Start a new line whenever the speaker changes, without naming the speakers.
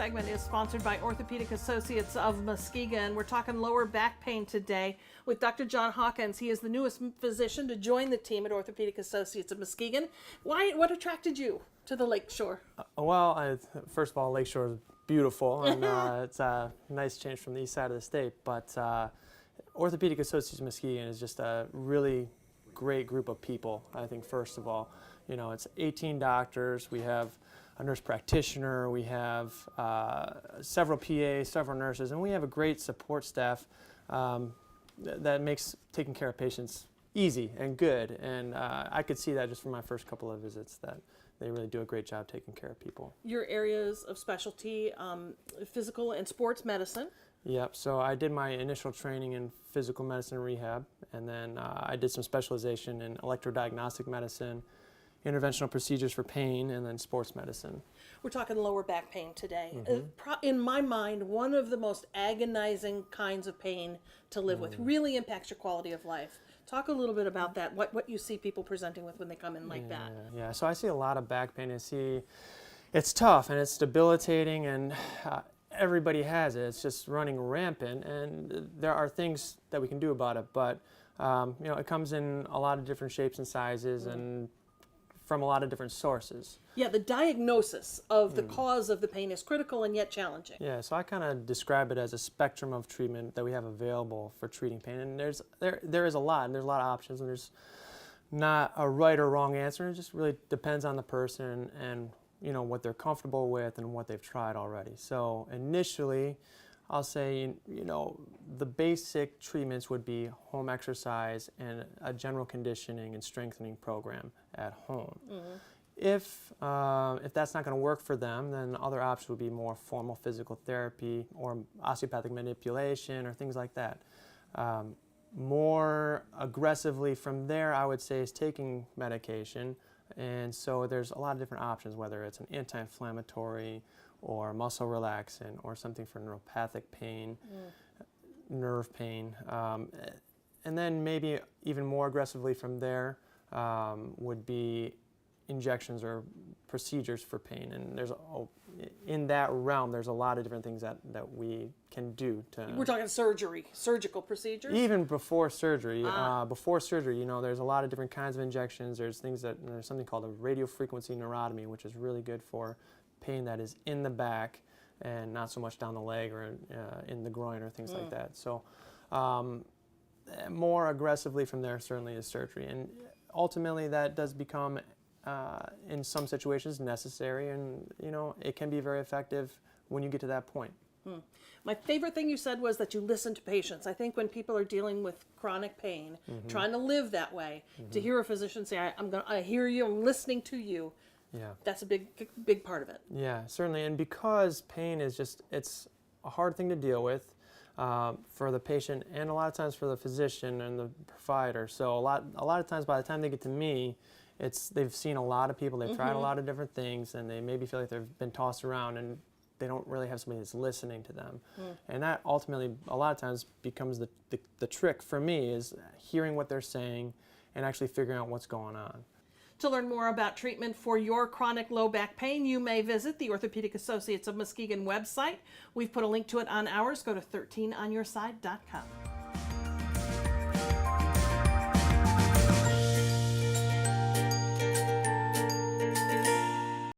segment is sponsored by Orthopaedic Associates of Muskegon. We're talking lower back pain today with Dr. John Hawkins. He is the newest physician to join the team at Orthopaedic Associates of Muskegon. What attracted you to the lakeshore?
First of all, lakeshore is beautiful, and it's a nice change from the east side of the state. But Orthopaedic Associates of Muskegon is just a really great group of people. I think first of all, it's 18 doctors. We have a nurse practitioner, we have several PAs, several nurses, and we have a great support staff that makes taking care of patients easy and good. And I could see that just from my first couple of visits, that they really do a great job taking care of people.
Your areas of specialty, physical and sports medicine.
Yep, so I did my initial training in physical medicine and rehab, and then I did some specialization in electrodiagnostic medicine, interventional procedures for pain, and then sports medicine.
We're talking lower back pain today. In my mind, one of the most agonizing kinds of pain to live with, really impacts your quality of life. Talk a little bit about that, what you see people presenting with when they come in like that.
Yeah, so I see a lot of back pain. I see it's tough and it's debilitating, and everybody has it. It's just running rampant, and there are things that we can do about it, but it comes in a lot of different shapes and sizes and from a lot of different sources.
Yeah, the diagnosis of the cause of the pain is critical and yet challenging.
Yeah, so I kind of describe it as a spectrum of treatment that we have available for treating pain, and there is a lot, and there's a lot of options, and there's not a right or wrong answer. It just really depends on the person and what they're comfortable with and what they've tried already. So initially, I'll say, the basic treatments would be home exercise and a general conditioning and strengthening program at home. If that's not going to work for them, then other options would be more formal physical therapy or osteopathic manipulation or things like that. More aggressively from there, I would say, is taking medication. And so there's a lot of different options, whether it's an anti-inflammatory or muscle relaxant or something for neuropathic pain, nerve pain. And then maybe even more aggressively from there would be injections or procedures for pain. And in that realm, there's a lot of different things that we can do to...
We're talking surgical procedures?
Even before surgery. Before surgery, there's a lot of different kinds of injections. There's something called a radiofrequency neurotomy, which is really good for pain that is in the back and not so much down the leg or in the groin or things like that. So more aggressively from there certainly is surgery. And ultimately that does become in some situations necessary, and it can be very effective when you get to that point.
My favorite thing you said was that you listen to patients. I think when people are dealing with chronic pain, trying to live that way, to hear a physician say, I hear you, I'm listening to you, that's a big part of it.
Yeah, certainly. And because pain is it's a hard thing to deal with for the patient and a lot of times for the physician and the provider. So a lot of times by the time they get to me, they've seen a lot of people, they've tried a lot of different things, and they maybe feel like they've been tossed around and they don't really have somebody that's listening to them. And that ultimately a lot of times becomes the trick for me, is hearing what they're saying and actually figuring out what's going on.
To learn more about treatment for your chronic low back pain, you may visit the Orthopaedic Associates of Muskegon website. We've put a link to it on ours. Go to 13onyourside.com.